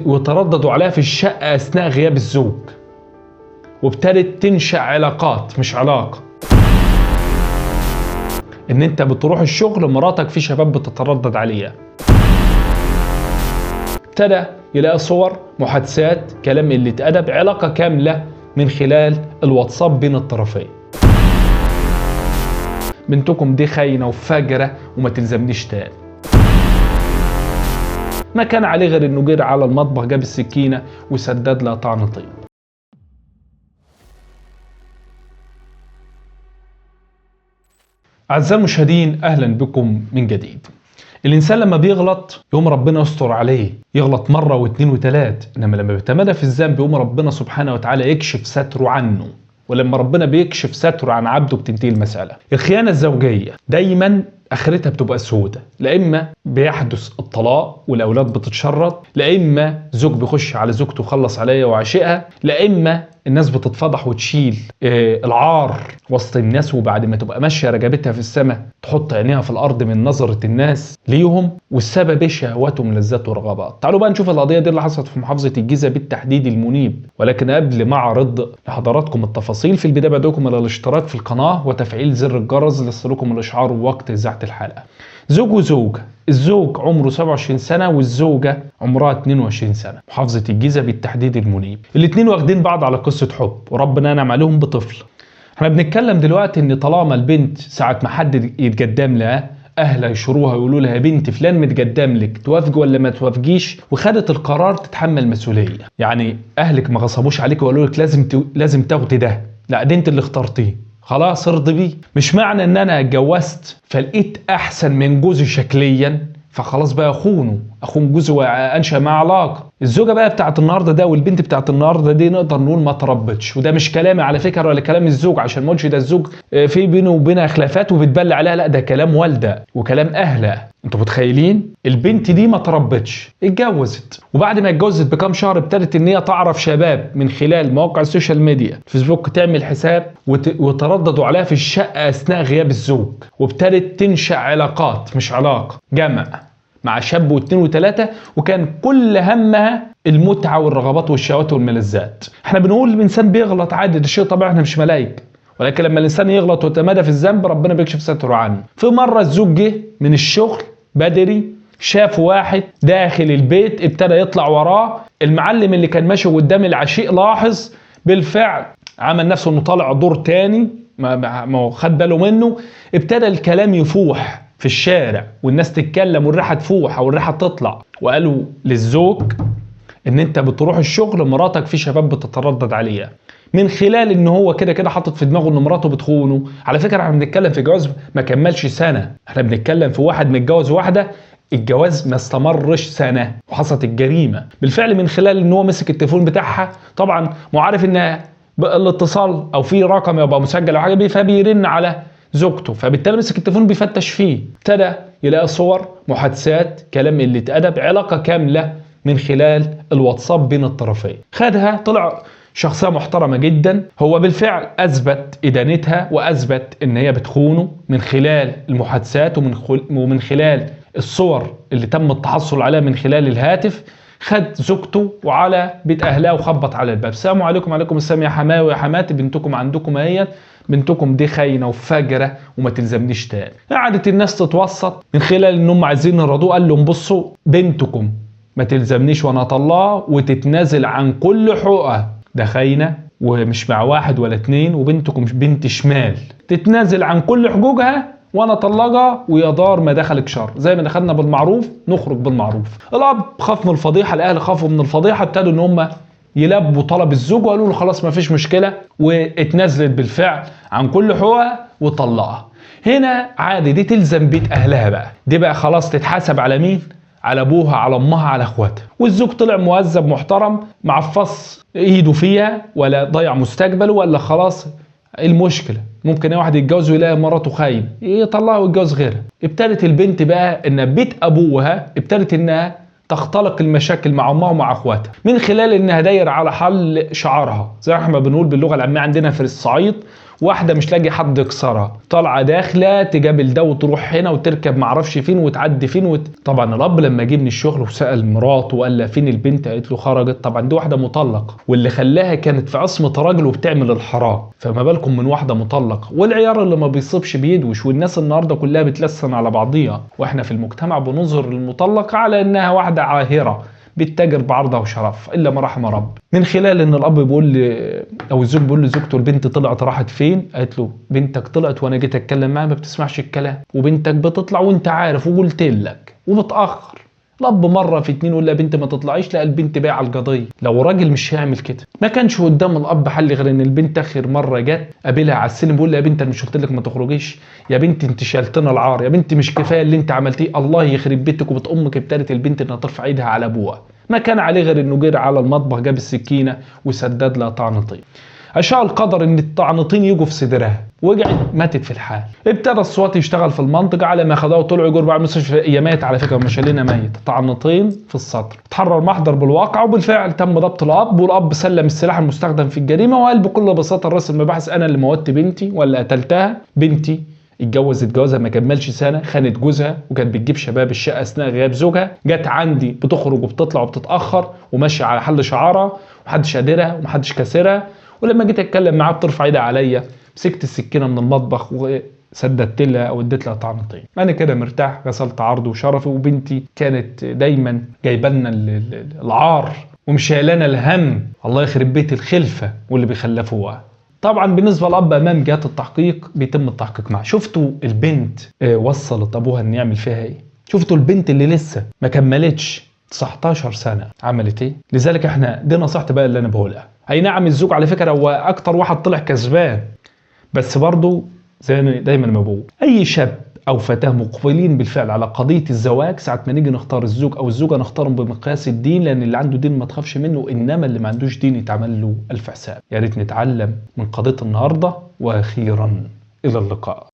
وترددوا عليها في الشقة أثناء غياب الزوج، وابتدت تنشأ علاقات مش علاقة. ان انت بتروح الشغل مراتك في شباب بتتردد عليها، ابتدى يلاقي صور، محادثات، كلام قلة أدب، علاقة كاملة من خلال الواتساب بين الطرفين. بنتكم دي خاينة وفجرة وما تلزمنيش تاني. ما كان عليه غير انه جري على المطبخ، جاب السكينة وسدد لها طعن طين. أعزائي المشاهدين، أهلا بكم من جديد. الإنسان لما بيغلط يقوم ربنا يستر عليه، يغلط مرة واثنين وثلاث، إنما لما بيتمادى في الذنب يقوم ربنا سبحانه وتعالى يكشف ستره عنه. ولما ربنا بيكشف ستره عن عبده بتنتهي المسألة. الخيانة الزوجية دايما آخرتها بتبقى سودة، لا إما بيحدث الطلاق والأولاد بتتشرد، لا إما زوج بيخش على زوجته وخلص عليها وعشقها، لا إما الناس بتتفضح وتشيل العار وسط الناس، وبعد ما تبقى ماشية رجبتها في السماء تحط عينيها في الأرض من نظرة الناس ليهم، والسبب شهواتهم لذات ورغبات. تعالوا بقى نشوف القضية دي اللي حصلت في محافظة الجيزة بالتحديد المنيب. ولكن قبل ما أعرض لحضراتكم التفاصيل، في البداية بدعوكم إلى الاشتراك في القناة وتفعيل زر الجرس ليصلكم الإشعار وقت إذاعة الحلقة. زوج وزوجة، الزوج عمره 27 سنة والزوجة عمرها 22 سنة، محافظة الجيزة بالتحديد المنيب. الاتنين واخدين بعض على قصة حب وربنا أنعم عليهم بطفل. احنا بنتكلم دلوقتي ان طالما البنت ساعة ما حد يتقدم لها اهلها يشروها يقولوا لها يا بنت فلان متقدم لك، توافقي ولا ما توافقيش، وخدت القرار تتحمل مسؤولية. يعني اهلك ما غصبوش عليك وقالوا لك لازم تاخدي ده، لا ده انت اللي اخترتيه، خلاص ارضي بيه. مش معنى ان انا اتجوزت فلقيت احسن من جوزي شكليا فخلاص بقى اخون جوزي وانشا معاه علاقه. الزوجه بقى بتاعت النهارده ده والبنت بتاعت النهارده دي نقدر نقول ما تربتش، وده مش كلامي على فكره ولا كلام الزوج، عشان ما اقولش ده الزوج في بينه وبينها خلافات وبتبلى عليها، لا ده كلام والده وكلام اهلها. انتوا متخيلين؟ البنت دي ما تربتش، اتجوزت، وبعد ما اتجوزت بكام شهر ابتدت ان هي تعرف شباب من خلال مواقع السوشيال ميديا، فيسبوك، تعمل حساب وترددوا عليها في الشقه اثناء غياب الزوج، وابتدت تنشا علاقات مش علاقه، جمع مع شاب واثنين وثلاثة، وكان كل همها المتعة والرغبات والشهوات والملذات. احنا بنقول الانسان بيغلط عادي، ده شيء طبيعي، احنا مش ملايك، ولكن لما الانسان يغلط ويتمادى في الذنب ربنا بيكشف ستره عنه. في مرة الزوج جه من الشغل بدري، شاف واحد داخل البيت، ابتدى يطلع وراه. المعلم اللي كان ماشي قدام العشيق لاحظ بالفعل، عمل نفسه انه طالع دور تاني ما خد باله منه، ابتدى الكلام يفوح في الشارع والناس تتكلم والريحه تفوح او الريحه تطلع، وقالوا للزوج ان انت بتروح الشغل مراتك في شباب بتتردد عليها، من خلال ان هو كده حاطط في دماغه ان مراته بتخونه. على فكره احنا بنتكلم في جواز ما كملش سنه، احنا بنتكلم في واحد متجوز واحده الجواز ما استمرش سنه وحصلت الجريمه بالفعل، من خلال ان هو مسك التليفون بتاعها، طبعا معرف ان الاتصال او في رقم يبقى مسجل او حاجه بيه، فبيرن على زوجته، فبالتالي مسك التليفون بيفتش فيه، ابتدى يلاقي صور، محادثات، كلام قلة أدب، علاقة كاملة من خلال الواتساب بين الطرفين. خدها، طلع شخصية محترمة جدا، هو بالفعل أثبت إدانتها وأثبت إن هي بتخونه من خلال المحادثات ومن خلال الصور اللي تم التحصل عليها من خلال الهاتف. خد زوجته وعلى بيت أهلها وخبط على الباب، السلام عليكم. وعليكم السلام يا حماوي يا حماتي، بنتكم عندكم اهيت، بنتكم دي خاينه وفجره وما تلزمنيش تاني. قعدت الناس تتوسط من خلال ان هم عايزين يرضوه، قال لهم بصوا بنتكم ما تلزمنيش وانا اطلقها وتتنازل عن كل حقوقها، ده خاينه ومش مع واحد ولا اتنين، وبنتكم بنت شمال، تتنازل عن كل حقوقها وانا طلقها، ويا دار ما دخلك شر، زي ما دخلنا بالمعروف نخرج بالمعروف. الاب خاف من الفضيحه، الاهل خافوا من الفضيحه، ابتدوا ان هم يلبوا طلب الزوج وقالوا له خلاص ما فيش مشكله، واتنازلت بالفعل عن كل حقوقها وطلقها. هنا عادي دي تلزم بيت اهلها بقى، دي بقى خلاص تتحاسب على مين؟ على ابوها، على امها، على اخواتها. والزوج طلع مؤدب محترم، معفص ايده فيها ولا ضيع مستقبله ولا خلاص. المشكله ممكن واحد يتجوز ويلاقي مراته خاين يطلعها ويتجوز غيرها. ابتدت البنت بقى ان بيت ابوها ابتدت انها تختلق المشاكل مع امها ومع اخواتها من خلال انها دايره على حل شعارها، زي ما احنا بنقول باللغه العاميه عندنا في الصعيد، واحده مش لاقي حد يكسرها، طالعه داخله تقابل ده وتروح هنا وتركب معرفش فين وتعدي فين طبعا الاب لما جه من الشغل وسال مراته وقال لها فين البنت، قالت له خرجت. طبعا دي واحده مطلقه واللي خلاها كانت في عصمه راجل وبتعمل الحرام، فما بالكم من واحده مطلقه. والعيار اللي ما بيصيبش بيدوش، والناس النهارده كلها بتلسن على بعضيها، واحنا في المجتمع بنظهر المطلقه على انها واحده عاهره بيتاجر بعرضها وشرف الا ما رحم رب، من خلال ان الاب بيقول او الزوج بيقول لزوجته البنت طلعت راحت فين؟ قالت له بنتك طلعت وانا جيت اتكلم معاها ما بتسمعش الكلام، وبنتك بتطلع وانت عارف وقلت لك وبتاخر. الاب مره في اتنين يقول لها بنت ما تطلعيش، لا البنت بايعه القضيه. لو راجل مش هيعمل كده. ما كانش قدام الاب حل غير ان البنت اخر مره جت قابلها على السلم بيقول لها يا بنت انا مش قلت لك ما تخرجيش؟ يا بنت انت شالتنا العار، يا بنت مش كفايه اللي انت عملتيه، الله يخرب بيتك وبت امك ابتدت البنت انها ترفع ايدها على ابوها. ما كان عليه غير انه جري على المطبخ جاب السكينه وسدد لها طعنتين. أشاء القدر ان الطعنتين يجوا في صدرها، وقعت ماتت في الحال. ابتدى الصوت يشتغل في المنطقه على ما خدوها وطلعوا يجروا بقى مستشفى. هي مات على فكره مش لنا ميت، طعنتين في الصدر. اتحرر محضر بالواقع وبالفعل تم ضبط الاب، والاب سلم السلاح المستخدم في الجريمه وقال بكل بساطه الرئيس المباحث انا اللي موتت بنتي ولا قتلتها. بنتي اتجوزت جوازها ما كملش سنه، خانت جوزها وكانت بتجيب شباب الشقه اثناء غياب زوجها، جت عندي بتخرج وبتطلع وبتتاخر وماشيه على حل شعارها ومحدش قادرها ومحدش كاسرها. ولما جيت اتكلم معاها بترفع ايدها عليا، مسكت السكينه من المطبخ وسددت لها او اديت لها طعنتين. انا كده مرتاح، غسلت عرضي وشرفي، وبنتي كانت دايما جايبه لنا العار ومش شايلانا الهم. الله يخرب بيت الخلفه واللي بيخلفوها. طبعا بالنسبه للاب امام جهات التحقيق بيتم التحقيق معاه. شفتوا البنت وصلت ابوها ان يعمل فيها ايه؟ شفتوا البنت اللي لسه ما كملتش 19 سنه عملت ايه؟ لذلك احنا دي نصيحتي بقى اللي انا بقولها. اي نعم الزوج على فكره هو اكتر واحد طلع كسبان، بس برضه زي ما دايما ما بقول اي شاب او فتاه مقبلين بالفعل على قضيه الزواج، ساعه ما نيجي نختار الزوج او الزوجه نختارهم بمقياس الدين، لان اللي عنده دين ما تخافش منه، انما اللي ما عندوش دين يتعمل له الف حساب. يا ريت نتعلم من قضيه النهارده. واخيرا الى اللقاء.